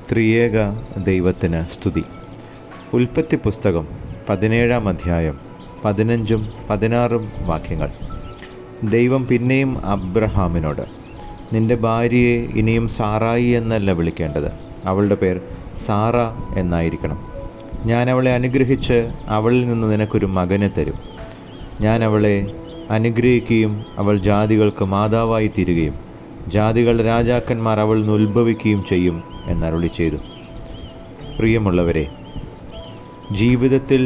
ത്രിയേക ദൈവത്തിന് സ്തുതി. ഉൽപ്പത്തി പുസ്തകം 17-ാം അധ്യായം 15-16 വാക്യങ്ങൾ. ദൈവം പിന്നെയും അബ്രഹാമിനോട്, നിന്റെ ഭാര്യയെ ഇനിയും സാറായി എന്നല്ല വിളിക്കേണ്ടത്, അവളുടെ പേർ സാറ എന്നായിരിക്കണം. ഞാൻ അവളെ അനുഗ്രഹിച്ച് അവളിൽ നിന്ന് നിനക്കൊരു മകനെ തരും. ഞാൻ അവളെ അനുഗ്രഹിക്കുകയും അവൾ ജാതികൾക്ക് മാതാവായി തീരുകയും ജാതികളുടെ രാജാക്കന്മാർ അവളിൽ നിന്ന് ഉത്ഭവിക്കുകയും ചെയ്യും എന്നരുളി ചെയ്തു. പ്രിയമുള്ളവരെ, ജീവിതത്തിൽ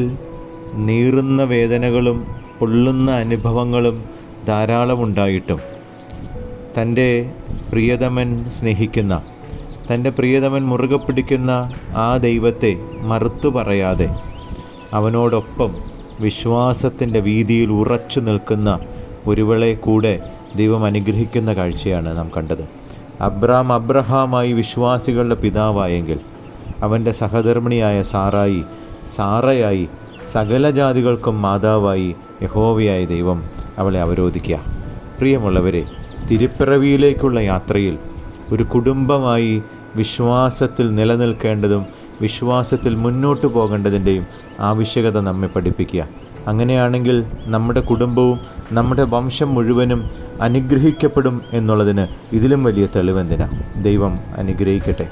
നീറുന്ന വേദനകളും പൊള്ളുന്ന അനുഭവങ്ങളും ധാരാളമുണ്ടായിട്ടും തൻ്റെ പ്രിയതമൻ സ്നേഹിക്കുന്ന, തൻ്റെ പ്രിയതമൻ മുറുകെ പിടിക്കുന്ന ആ ദൈവത്തെ മറുത്തു പറയാതെ അവനോടൊപ്പം വിശ്വാസത്തിൻ്റെ വീതിയിൽ ഉറച്ചു നിൽക്കുന്ന ഒരുവളെ കൂടെ ദൈവം അനുഗ്രഹിക്കുന്ന കാഴ്ചയാണ് നാം കണ്ടത്. അബ്രഹാമായി വിശ്വാസികളുടെ പിതാവായെങ്കിൽ അവൻ്റെ സഹധർമ്മിണിയായ സാറയായി സകല ജാതികൾക്കും മാതാവായി യഹോവയായ ദൈവം അവളെ അവരോധിക്കുക. പ്രിയമുള്ളവരെ, തിരുപ്പിറവിയിലേക്കുള്ള യാത്രയിൽ ഒരു കുടുംബമായി വിശ്വാസത്തിൽ നിലനിൽക്കേണ്ടതും വിശ്വാസത്തിൽ മുന്നോട്ട് പോകേണ്ടതിൻ്റെയും ആവശ്യകത നമ്മെ പഠിപ്പിക്കുക. അങ്ങനെയാണെങ്കിൽ നമ്മുടെ കുടുംബവും നമ്മുടെ വംശം മുഴുവനും അനുഗ്രഹിക്കപ്പെടും എന്നുള്ളതിന് ഇതിലും വലിയ തെളിവെന്തിനാ? ദൈവം അനുഗ്രഹിക്കട്ടെ.